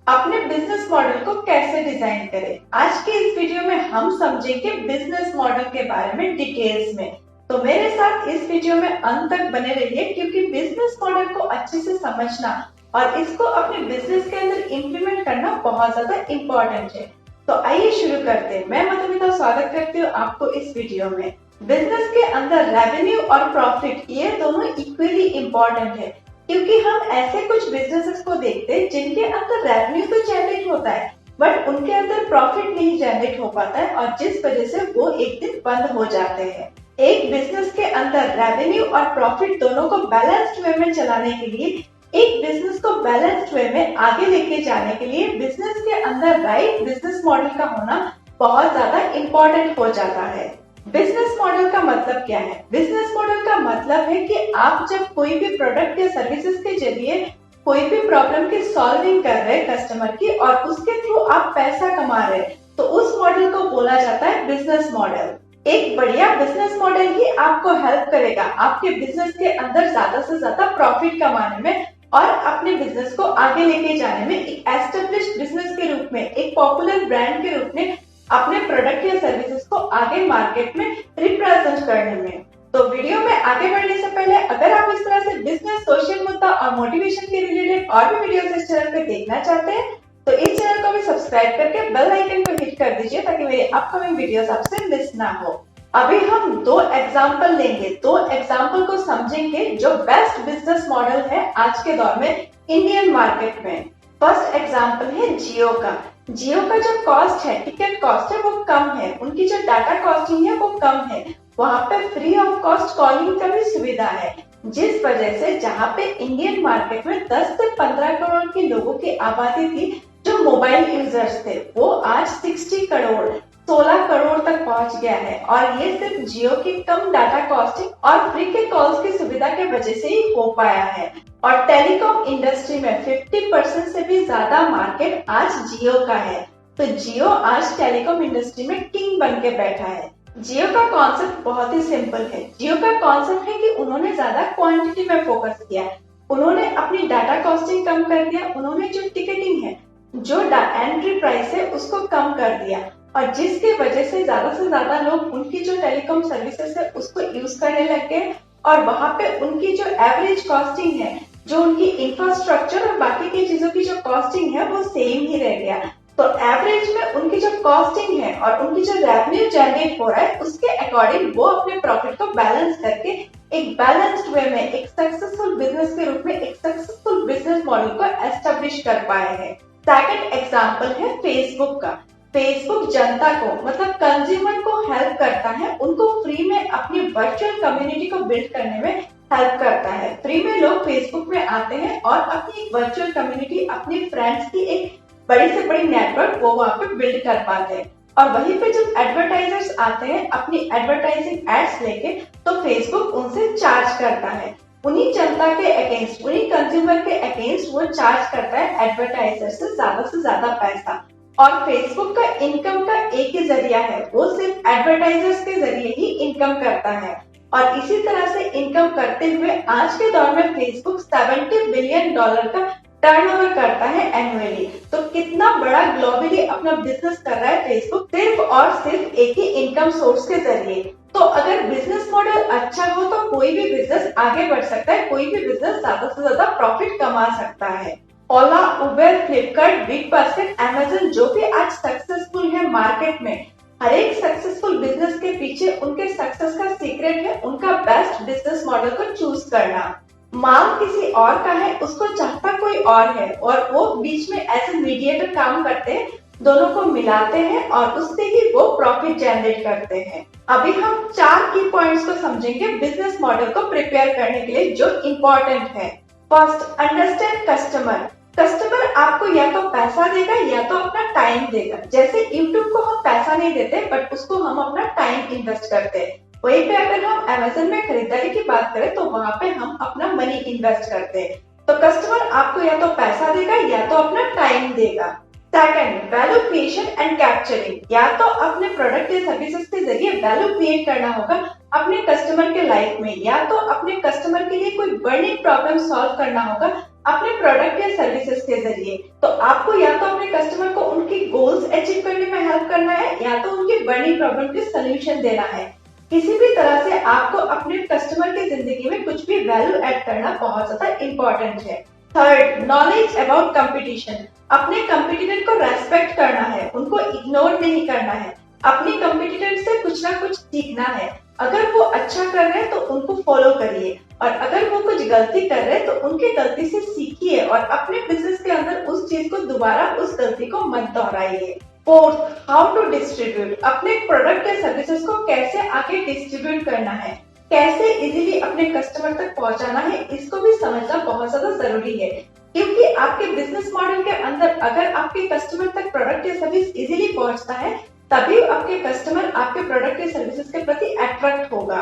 अपने business model को कैसे डिजाइन करें। आज के इस वीडियो में हम समझेंगे बिजनेस मॉडल के बारे में डिटेल्स में। तो मेरे साथ इस वीडियो में अंत तक बने रहिए, क्योंकि बिजनेस मॉडल को अच्छे से समझना और इसको अपने बिजनेस के अंदर इम्प्लीमेंट करना बहुत ज्यादा इम्पोर्टेंट है। तो आइए शुरू करते हैं। मैं मधुमिता स्वागत करती हूँ आपको इस वीडियो में। बिजनेस के अंदर रेवेन्यू और प्रॉफिट ये दोनों इक्वली इम्पोर्टेंट है, क्योंकि हम ऐसे कुछ बिजनेसेस को देखते हैं जिनके अंदर रेवेन्यू तो जनरेट होता है बट उनके अंदर प्रॉफिट नहीं जनरेट हो पाता है, और जिस वजह से वो एक दिन बंद हो जाते हैं। एक बिजनेस के अंदर रेवेन्यू और प्रॉफिट दोनों को बैलेंस्ड वे में चलाने के लिए, एक बिजनेस को बैलेंस्ड वे में आगे लेके जाने के लिए बिजनेस के अंदर राइट बिजनेस मॉडल का होना बहुत ज्यादा इम्पोर्टेंट हो जाता है। बिजनेस मॉडल का मतलब क्या है? बिजनेस मॉडल का मतलब है कि आप जब कोई भी प्रोडक्ट या सर्विसेज के जरिए कोई भी प्रॉब्लम की सॉल्विंग कर रहे हैं कस्टमर की, और उसके थ्रू आप पैसा कमा रहे हैं, तो उस मॉडल को बोला जाता है बिजनेस मॉडल। एक बढ़िया बिजनेस मॉडल ही आपको हेल्प करेगा आपके बिजनेस के अंदर ज्यादा से ज्यादा प्रॉफिट कमाने में और अपने बिजनेस को आगे लेके जाने में, एक एस्टेब्लिश्ड बिजनेस के रूप में, एक पॉपुलर ब्रांड के रूप में अपने प्रोडक्ट या सर्विसेज को आगे मार्केट में रिप्रेजेंट करने में। तो वीडियो में आगे बढ़ने से पहले अगर आप इस तरह से बिजनेस, सोशल मुद्दा और मोटिवेशन के रिलेटेड और भी वीडियोस इस चैनल पे देखना चाहते हैं, तो इस चैनल को भी सब्सक्राइब करके बेल आइकन को हिट कर दीजिए, ताकि मेरे अपकमिंग वीडियोस आपसे मिस ना हो। अभी हम दो एग्जाम्पल लेंगे, दो एग्जाम्पल को समझेंगे जो बेस्ट बिजनेस मॉडल है आज के दौर में इंडियन मार्केट में। फर्स्ट एग्जाम्पल है जियो का। जियो का जो कॉस्ट है, टिकट कॉस्ट है, वो कम है। उनकी जो डाटा कॉस्टिंग है वो कम है। वहाँ पे फ्री ऑफ कॉस्ट कॉलिंग का भी सुविधा है, जिस वजह से जहाँ पे इंडियन मार्केट में 10 से 15 करोड़ के लोगों की आबादी थी जो मोबाइल यूजर्स थे, वो आज 60 करोड़, 16 करोड़ तक पहुंच गया है। और ये सिर्फ जियो की कम डाटा कॉस्टिंग और फ्री के कॉल्स की सुविधा के वजह से ही हो पाया है। और टेलीकॉम इंडस्ट्री में 50% से भी ज्यादा मार्केट आज जियो का है। तो जियो आज टेलीकॉम इंडस्ट्री में किंग बन के बैठा है। जियो का कॉन्सेप्ट बहुत ही सिंपल है। जियो का कॉन्सेप्ट है कि उन्होंने ज्यादा क्वांटिटी में फोकस किया है। उन्होंने अपनी डाटा कॉस्टिंग कम कर दिया। उन्होंने जो टिकटिंग है, जो एंट्री प्राइस है, उसको कम कर दिया, और जिसकी वजह से ज्यादा लोग उनकी जो टेलीकॉम सर्विसेज है उसको यूज करने लग गए। और वहां पे उनकी जो एवरेज कॉस्टिंग है, जो उनकी इंफ्रास्ट्रक्चर और बाकी की चीजों की जो कॉस्टिंग है, वो सेम ही रह गया। तो एवरेज में उनकी जो कॉस्टिंग है और उनकी जो रेवेन्यू जनरेट हो रहा है, उसके अकॉर्डिंग वो अपने प्रॉफिट को बैलेंस करके एक बैलेंस्ड वे में, एक सक्सेसफुल बिजनेस के रूप में, एक सक्सेसफुल बिजनेस मॉडल को एस्टेब्लिश कर पाए हैं। सेकंड एग्जांपल है फेसबुक का। फेसबुक जनता को, मतलब कंज्यूमर को हेल्प करता है, उनको फ्री में अपनी वर्चुअल कम्युनिटी को बिल्ड करने में हेल्प करता है। फ्री में लोग फेसबुक में आते हैं और अपनी एक वर्चुअल कम्युनिटी, अपनी फ्रेंड्स की एक बड़ी से बड़ी नेटवर्क वो वहां पे बिल्ड कर पाते हैं। और वहीं पे जब एडवर्टाइजर्स आते हैं अपनी एडवर्टाइजिंग एड्स लेके, तो फेसबुक उनसे चार्ज करता है। उन्हीं जनता के अगेंस्ट, उन्हीं कंज्यूमर के अगेंस्ट वो चार्ज करता है एडवर्टाइजर से ज्यादा पैसा। और फेसबुक का इनकम का एक ही जरिया है, वो सिर्फ एडवर्टाइजर्स के जरिए ही इनकम करता है। और इसी तरह से इनकम करते हुए आज के दौर में फेसबुक $70 बिलियन का टर्नओवर करता है एनुअली। तो कितना बड़ा ग्लोबली अपना बिजनेस कर रहा है फेसबुक, सिर्फ और सिर्फ एक ही इनकम सोर्स के जरिए। तो अगर बिजनेस मॉडल अच्छा हो तो कोई भी बिजनेस आगे बढ़ सकता है, कोई भी बिजनेस ज्यादा से ज्यादा प्रॉफिट कमा सकता है। ओला, उबर, फ्लिपकार्ट, बिग बास्केट, अमेज़न जो भी आज सक्सेसफुल है मार्केट में, हर एक सक्सेसफुल बिजनेस के पीछे उनके सक्सेस का सीक्रेट है उनका बेस्ट बिजनेस मॉडल को चूज करना। माल किसी और का है, उसको चाहता कोई और है, और वो बीच में एज ए मीडिएटर काम करते हैं, दोनों को मिलाते हैं और उससे ही वो प्रॉफिट जनरेट करते हैं। अभी हम 4 की पॉइंट्स को समझेंगे बिजनेस मॉडल को प्रिपेयर करने के लिए, जो इम्पोर्टेंट है। First, understand customer. कस्टमर आपको या तो पैसा देगा या तो अपना टाइम देगा। जैसे यूट्यूब को हम पैसा नहीं देते बट उसको हम अपना टाइम इन्वेस्ट करते हैं, वहीं पे अगर हम अमेज़न में खरीदारी की बात करें तो वहां पे हम अपना मनी इन्वेस्ट करते हैं। तो कस्टमर आपको या तो पैसा देगा या तो अपना टाइम देगा। Second, value creation and capturing. या तो अपने प्रोडक्ट या सर्विसेज के जरिए वैल्यू क्रिएट करना होगा अपने कस्टमर के लाइफ में, या तो अपने कस्टमर के लिए कोई बर्निंग प्रॉब्लम सॉल्व करना होगा अपने प्रोडक्ट या सर्विसेज के जरिए। तो आपको या तो अपने कस्टमर को उनकी गोल्स अचीव करने में हेल्प करना है या तो उनकी बड़ी प्रॉब्लम के सोल्यूशन देना है। किसी भी तरह से आपको अपने कस्टमर की जिंदगी में कुछ भी वैल्यू ऐड करना बहुत ज्यादा इंपॉर्टेंट है। Third, knowledge about competition. अपने कंपटीटर को रेस्पेक्ट करना है, उनको इग्नोर नहीं करना है। अपने कंपटीटर से कुछ ना कुछ सीखना है। अगर वो अच्छा कर रहे हैं तो उनको फॉलो करिए और अगर वो कुछ गलती कर रहे हैं तो उनके गलती से सीखिए और अपने बिजनेस के अंदर उस चीज को दोबारा उस गलती को मत दोहराइए। Fourth, how to distribute. अपने प्रोडक्ट या सर्विसेज को कैसे आगे डिस्ट्रीब्यूट करना है, कैसे इजीली अपने कस्टमर तक पहुंचाना है, इसको भी समझना बहुत ज्यादा जरूरी है। क्योंकि आपके बिजनेस मॉडल के अंदर अगर आपके कस्टमर तक प्रोडक्ट या सर्विस इजीली पहुंचता है तभी आपके कस्टमर आपके प्रोडक्ट या सर्विसेज के प्रति अट्रैक्ट होगा।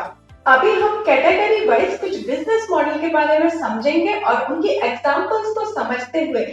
अभी हम कैटेगरी वाइज कुछ बिजनेस मॉडल के बारे में समझेंगे और उनकी एग्जांपल्स को समझते हुए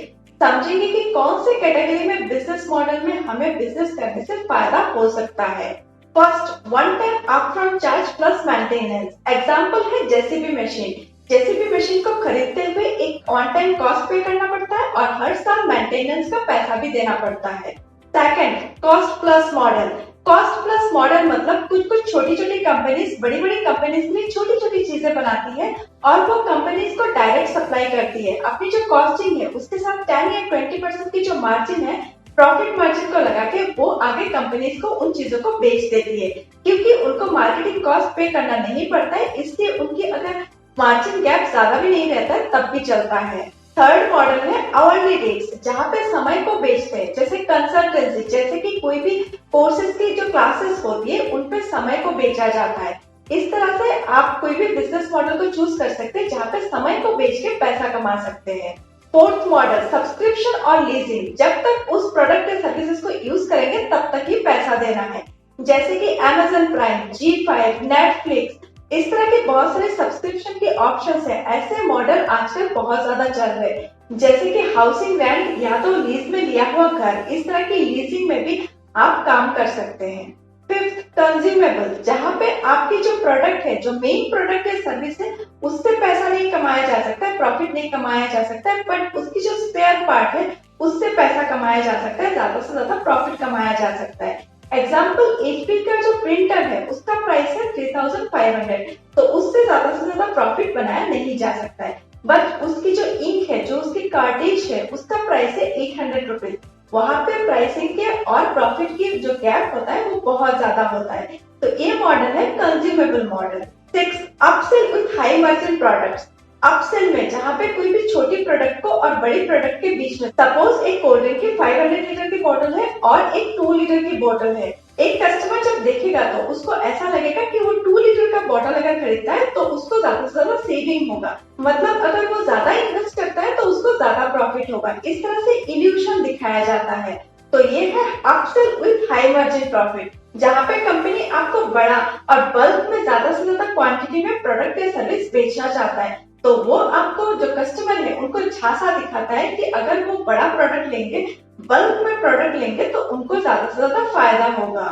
समझेंगे कि कौन से कैटेगरी में बिजनेस मॉडल में हमें बिजनेस करने से फायदा हो सकता है। First, one time upfront charge plus maintenance. Example है जेसीबी मशीन। जेसीबी मशीन को खरीदते हुए एक ऑन टाइम कॉस्ट पे करना पड़ता है और हर साल मेंटेनेंस का पैसा भी देना पड़ता है। Second, cost plus model. Cost plus model मतलब कुछ छोटी छोटी कंपनीज बड़ी बड़ी कंपनीज के लिए छोटी छोटी चीजें बनाती है और वो कंपनीज को डायरेक्ट सप्लाई करती है। अपनी जो कॉस्टिंग है उसके साथ 10 या 20% की जो मार्जिन है, प्रॉफिट मार्जिन को लगा के वो आगे कंपनीज को उन चीजों को बेच देती है। क्योंकि उनको मार्केटिंग कॉस्ट पे करना नहीं पड़ता है, इसलिए उनकी अगर मार्जिन गैप ज्यादा भी नहीं रहता है तब भी चलता है। थर्ड मॉडल है आवरली रेट्स, जहाँ पे समय को बेचते हैं, जैसे कंसल्टेंसी, जैसे कि कोई भी कोर्सेज की जो क्लासेस होती है उन पे समय को बेचा जाता है। इस तरह से आप कोई भी बिजनेस मॉडल को चूज कर सकते हैं जहाँ पे समय को बेच के पैसा कमा सकते हैं। फोर्थ मॉडल, सब्सक्रिप्शन और लीजिंग। जब तक उस प्रोडक्ट या सर्विसेज को यूज करेंगे तब तक ही पैसा देना है, जैसे कि Amazon प्राइम, G5, नेटफ्लिक्स, इस तरह के बहुत सारे सब्सक्रिप्शन के ऑप्शंस हैं। ऐसे मॉडल आजकल बहुत ज्यादा चल रहे हैं, जैसे कि हाउसिंग रेंट या तो लीज में लिया हुआ घर, इस तरह की लीजिंग में भी आप काम कर सकते हैं। फिफ्थ, कंज्यूमेबल, जहाँ पे आपकी जो प्रोडक्ट है, जो मेन प्रोडक्ट या सर्विस है, उससे पैसा नहीं कमाया जा सकता है, प्रॉफिट नहीं कमाया जा सकता है, बट उसकी जो स्पेयर पार्ट है उससे पैसा कमाया जा सकता है, ज्यादा से ज्यादा प्रॉफिट कमाया जा सकता है। एग्जाम्पल, एचपी का जो प्रिंटर है उसका प्राइस है 3500, तो उससे ज्यादा प्रॉफिट बनाया नहीं जा सकता है। बट उसकी जो इंक है, जो उसकी कार्टेज है, उसका प्राइस है 800 रुपीज। वहां पे प्राइसिंग के और प्रॉफिट की जो गैप होता है वो बहुत ज्यादा होता है। तो ये मॉडल है consumable model. Six, upsell with high margin products. Upsell में जहाँ पे कोई भी छोटी प्रोडक्ट को और बड़ी प्रोडक्ट के बीच में, सपोज एक कोल्ड ड्रिंक की 500 लीटर की बोतल है और एक 2 लीटर की बोतल है। एक कस्टमर जब देखेगा तो उसको ऐसा लगेगा कि वो 2 लीटर का बोतल अगर खरीदता है तो उसको ज्यादा से ज्यादा सेविंग होगा, मतलब अगर वो ज्यादा इन्वेस्ट करता है तो उसको ज्यादा प्रॉफिट होगा। इस तरह से इल्यूशन दिखाया जाता है। तो ये है upsell with high margin profit, जहाँ पे कंपनी आपको बड़ा और बल्क में ज्यादा से ज्यादा क्वांटिटी में प्रोडक्ट या सर्विस बेचना चाहता है। तो वो आपको जो कस्टमर है उनको झांसा दिखाता है कि अगर वो बड़ा प्रोडक्ट लेंगे, बल्क में प्रोडक्ट लेंगे तो उनको ज्यादा से ज्यादा फायदा होगा।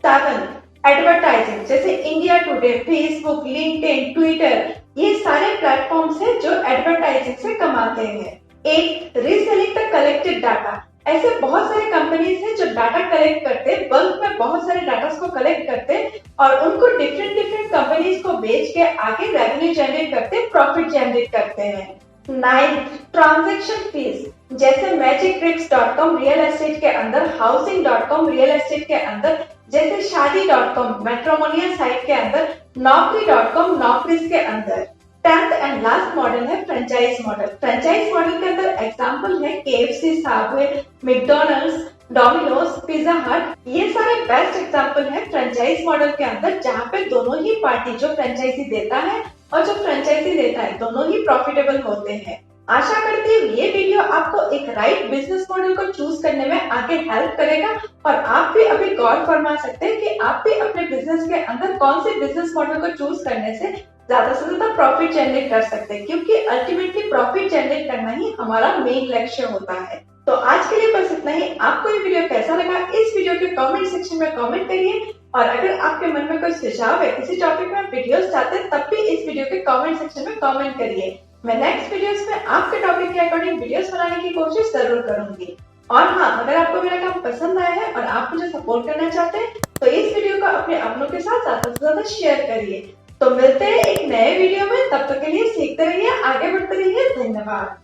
7, एडवर्टाइजिंग, जैसे India today, Facebook, LinkedIn, Twitter, ये सारे प्लेटफॉर्म्स हैं जो एडवर्टाइजिंग से कमाते हैं। 8, रीसेलिंग द कलेक्टेड डाटा। ऐसे बहुत सारे कंपनीज हैं जो डाटा कलेक्ट करते हैं, बल्क में बहुत सारे डाटा को कलेक्ट करते हैं और उनको डिफरेंट कंपनीज को बेच के आगे रेवेन्यू जनरेट करते हैं, प्रॉफिट जनरेट करते हैं। 9, ट्रांजैक्शन फीस, जैसे magicbricks.com रियल एस्टेट के अंदर, housing.com रियल एस्टेट के अंदर, जैसे शादी.com मैट्रिमोनियल साइट के अंदर, नौकरी.com नौकरीज के अंदर। 10th एंड लास्ट मॉडल है फ्रेंचाइज मॉडल। फ्रेंचाइज मॉडल के अंदर एग्जांपल है KFC, Subway, McDonald's, Domino's, pizza हट, ये सारे बेस्ट एग्जांपल है फ्रेंचाइज मॉडल के अंदर, जहाँ पे दोनों ही पार्टी, जो फ्रेंचाइजी देता है और जो फ्रेंचाइजी लेता है, दोनों ही प्रॉफिटेबल होते हैं। आशा करती हूँ ये वीडियो आपको एक राइट बिजनेस मॉडल को चूज करने में आगे हेल्प करेगा और आप भी अभी गौर फरमा सकते हैं कि आप भी अपने बिजनेस के अंदर कौन से बिजनेस मॉडल को चूज करने से ज्यादा प्रॉफिट जनरेट कर सकते हैं, क्योंकि अल्टीमेटली प्रॉफिट जनरेट करना ही हमारा मेन लक्ष्य होता है। तो आज के लिए बस इतना ही। आपको ये वीडियो कैसा लगा, इस वीडियो के कमेंट सेक्शन में कमेंट करिए और अगर आपके मन में कोई सुझाव है, किसी टॉपिक में वीडियोस चाहते हैं, तब भी इस वीडियो के कमेंट सेक्शन में कमेंट करिए। मैं नेक्स्ट वीडियोस में आपके टॉपिक के रिगार्डिंग वीडियोस बनाने की कोशिश जरूर करूंगी। और हाँ, अगर आपको मेरा काम पसंद आया है और आप मुझे सपोर्ट करना चाहते हैं तो इस वीडियो को अपने अपनों के साथ ज्यादा से ज्यादा शेयर करिए। तो मिलते हैं एक नए वीडियो में, तब तक के लिए सीखते रहिए, आगे बढ़ते रहिए। धन्यवाद।